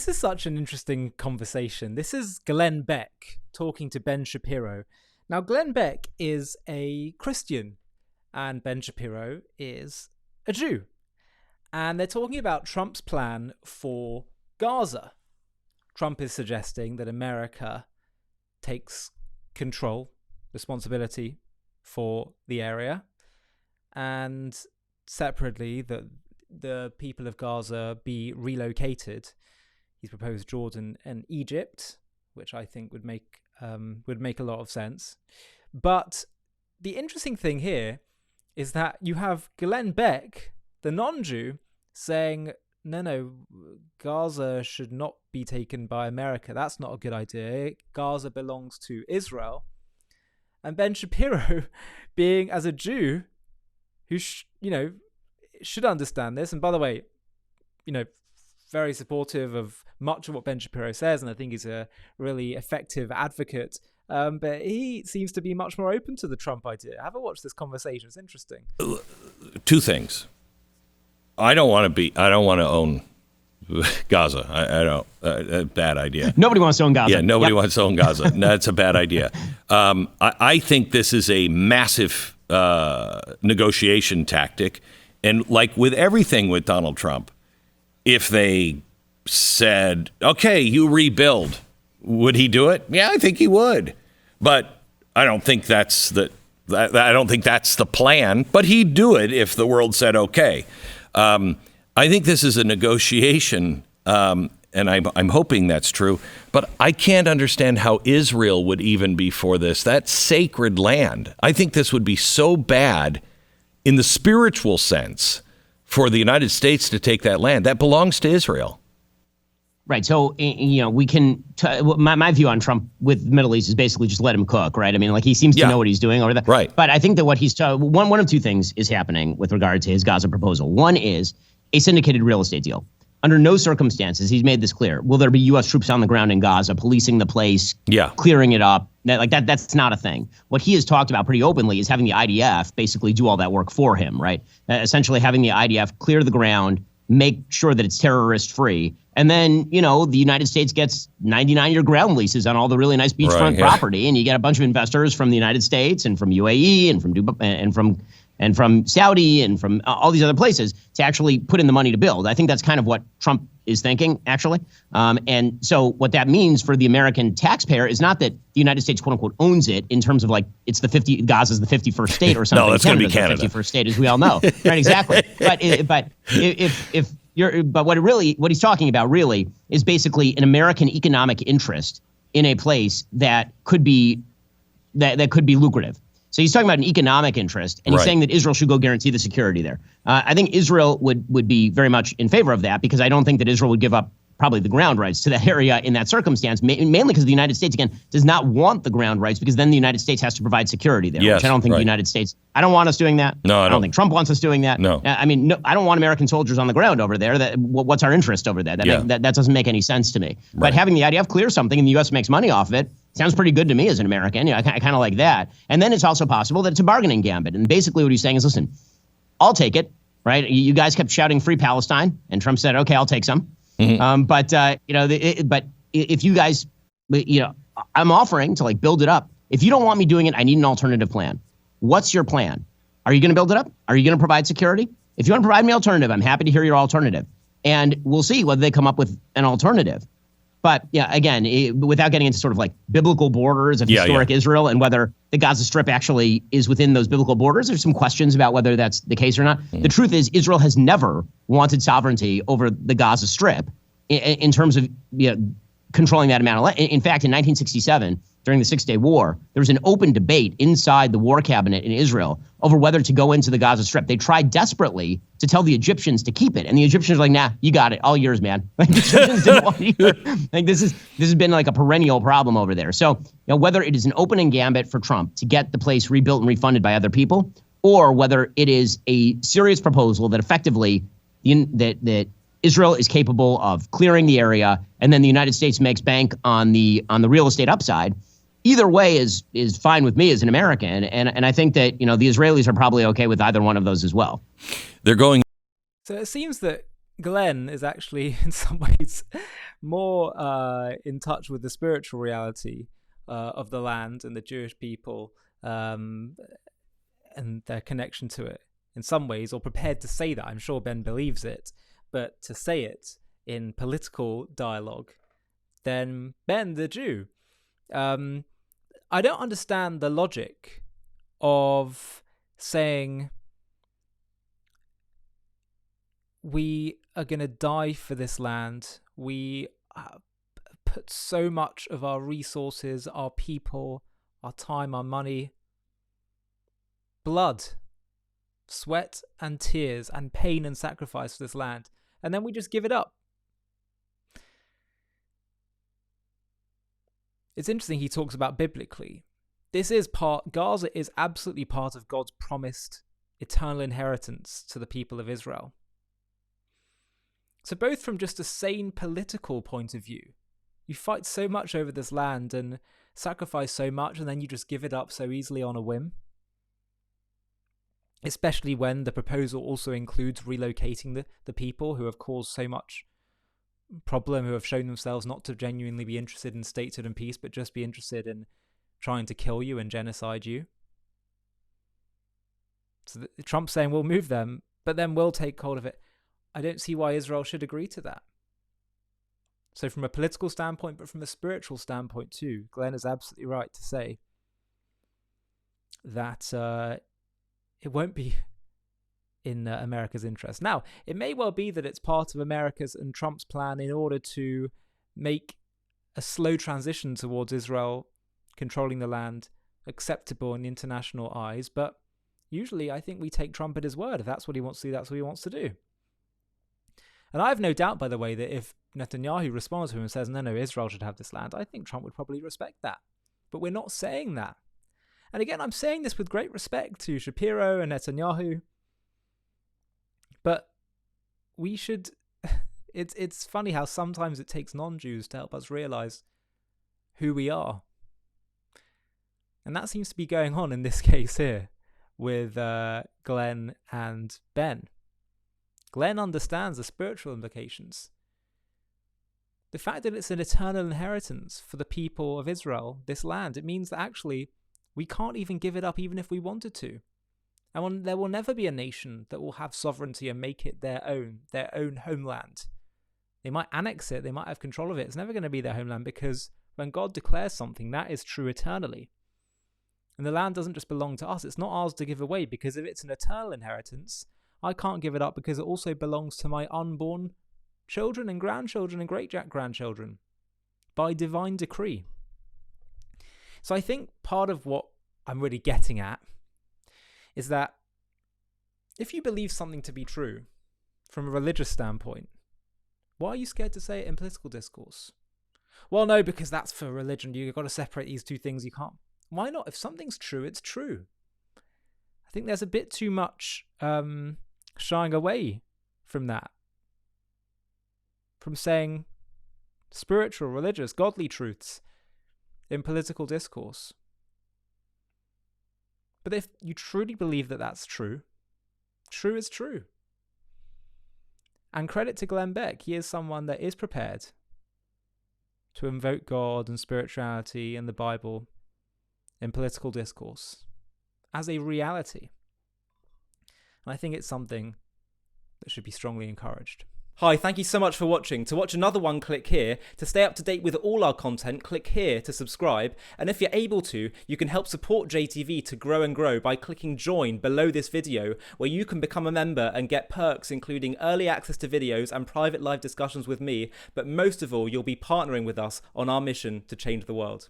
This is such an interesting conversation. This is Glenn Beck talking to Ben Shapiro. Now, Glenn Beck is a Christian and Ben Shapiro is a Jew. And they're talking about Trump's plan for Gaza. Trump is suggesting that America takes control, responsibility for the area, and separately that the people of Gaza be relocated. He's proposed Jordan and Egypt, which I think would make a lot of sense. But the interesting thing here is that you have Glenn Beck, the non-Jew, saying, no, Gaza should not be taken by America. That's not a good idea. Gaza belongs to Israel. And Ben Shapiro, being as a Jew, who should understand this. And by the way, very supportive of much of what Ben Shapiro says, and I think he's a really effective advocate. But he seems to be much more open to the Trump idea. Have a watch this conversation. It's interesting. Two things. I don't want to own Gaza. I don't. Bad idea. Nobody wants to own Gaza. Yeah, nobody wants to own Gaza. That's a bad idea. I think this is a massive negotiation tactic. And like with everything with Donald Trump, if they said, okay, you rebuild, would he do it? Yeah, I think he would. But I don't think that's the plan. But he'd do it if the world said okay. I think this is a negotiation, and I'm hoping that's true. But I can't understand how Israel would even be for this. That's sacred land. I think this would be so bad in the spiritual sense for the United States to take that land. That belongs to Israel. Right. So, we can my view on Trump with the Middle East is basically just let him cook. Right. I mean, like he seems to know what he's doing over there. Right. But I think that what he's one of two things is happening with regard to his Gaza proposal. One is a syndicated real estate deal. Under no circumstances, he's made this clear, will there be U.S. troops on the ground in Gaza, policing the place, clearing it up? That's not a thing. What he has talked about pretty openly is having the IDF basically do all that work for him, right? Essentially having the IDF clear the ground, make sure that it's terrorist-free. And then, the United States gets 99-year ground leases on all the really nice beachfront property, and you get a bunch of investors from the United States and from UAE and from Dubai and from Saudi and from all these other places to actually put in the money to build. I think that's kind of what Trump is thinking, actually. And so what that means for the American taxpayer is not that the United States, quote unquote, owns it in terms of like it's Gaza's the 51st state or something. No, that's going to be Canada. The 51st state, as we all know. Right, exactly. But what he's talking about really is basically an American economic interest in a place that could be lucrative. So he's talking about an economic interest, and he's saying that Israel should go guarantee the security there. I think Israel would be very much in favor of that, because I don't think that Israel would give up probably the ground rights to that area in that circumstance, mainly because the United States, again, does not want the ground rights, because then the United States has to provide security there, which I don't think the United States, I don't want us doing that. No, I don't think Trump wants us doing that. No. I mean, no, I don't want American soldiers on the ground over there. What's our interest over there? That doesn't make any sense to me. But having the IDF clear something and the U.S. makes money off of it sounds pretty good to me as an American. I kind of like that. And then it's also possible that it's a bargaining gambit. And basically what he's saying is, listen, I'll take it, right? You guys kept shouting free Palestine, and Trump said, okay, I'll take some. Mm-hmm. But if you guys, I'm offering to build it up. If you don't want me doing it, I need an alternative plan. What's your plan? Are you going to build it up? Are you going to provide security? If you want to provide me an alternative, I'm happy to hear your alternative. And we'll see whether they come up with an alternative. But again, without getting into sort of biblical borders of historic Israel and whether the Gaza Strip actually is within those biblical borders, there's some questions about whether that's the case or not. Mm-hmm. The truth is, Israel has never wanted sovereignty over the Gaza Strip in terms of controlling that amount of land. In fact, in 1967, during the Six-Day War, there was an open debate inside the war cabinet in Israel over whether to go into the Gaza Strip. They tried desperately to tell the Egyptians to keep it, and the Egyptians were like, "Nah, you got it, all yours, man." The Egyptians didn't want it either. This has been a perennial problem over there. So, whether it is an opening gambit for Trump to get the place rebuilt and refunded by other people, or whether it is a serious proposal that effectively that Israel is capable of clearing the area, and then the United States makes bank on the real estate upside. Either way is fine with me as an American, and I think that the Israelis are probably okay with either one of those as well. They're going. So it seems that Glenn is actually, in some ways, more in touch with the spiritual reality of the land and the Jewish people and their connection to it in some ways, or prepared to say that. I'm sure Ben believes it, but to say it in political dialogue than Ben, the Jew. I don't understand the logic of saying we are going to die for this land. We put so much of our resources, our people, our time, our money, blood, sweat and tears and pain and sacrifice for this land, and then we just give it up. It's interesting he talks about biblically. Gaza is absolutely part of God's promised eternal inheritance to the people of Israel. So both from just a sane political point of view, you fight so much over this land and sacrifice so much, and then you just give it up so easily on a whim. Especially when the proposal also includes relocating the people who have caused so much problem, who have shown themselves not to genuinely be interested in statehood and peace, but just be interested in trying to kill you and genocide you. So Trump's saying we'll move them, but then we'll take hold of it. I don't see why Israel should agree to that. So from a political standpoint, but from a spiritual standpoint too, Glenn is absolutely right to say that it won't be in America's interest. Now, it may well be that it's part of America's and Trump's plan in order to make a slow transition towards Israel controlling the land acceptable in international eyes, but usually I think we take Trump at his word. If that's what he wants to do, that's what he wants to do. And I have no doubt, by the way, that if Netanyahu responds to him and says, no, Israel should have this land, I think Trump would probably respect that. But we're not saying that. And again, I'm saying this with great respect to Shapiro and Netanyahu. But we should... It's funny how sometimes it takes non-Jews to help us realize who we are. And that seems to be going on in this case here with Glenn and Ben. Glenn understands the spiritual implications. The fact that it's an eternal inheritance for the people of Israel, this land, it means that actually we can't even give it up even if we wanted to. And there will never be a nation that will have sovereignty and make it their own homeland. They might annex it, they might have control of it. It's never going to be their homeland, because when God declares something, that is true eternally. And the land doesn't just belong to us. It's not ours to give away, because if it's an eternal inheritance, I can't give it up because it also belongs to my unborn children and grandchildren and great-grandchildren by divine decree. So I think part of what I'm really getting at is that if you believe something to be true from a religious standpoint, why are you scared to say it in political discourse? Well, no, because that's for religion. You've got to separate these two things. You can't. Why not? If something's true, it's true. I think there's a bit too much shying away from that. From saying spiritual, religious, godly truths in political discourse. But if you truly believe that that's true, true is true. And credit to Glenn Beck, he is someone that is prepared to invoke God and spirituality and the Bible in political discourse as a reality. And I think it's something that should be strongly encouraged. Hi, thank you so much for watching. To watch another one, click here. To stay up to date with all our content, click here to subscribe. And if you're able to, you can help support JTV to grow and grow by clicking join below this video, where you can become a member and get perks including early access to videos and private live discussions with me. But most of all, you'll be partnering with us on our mission to change the world.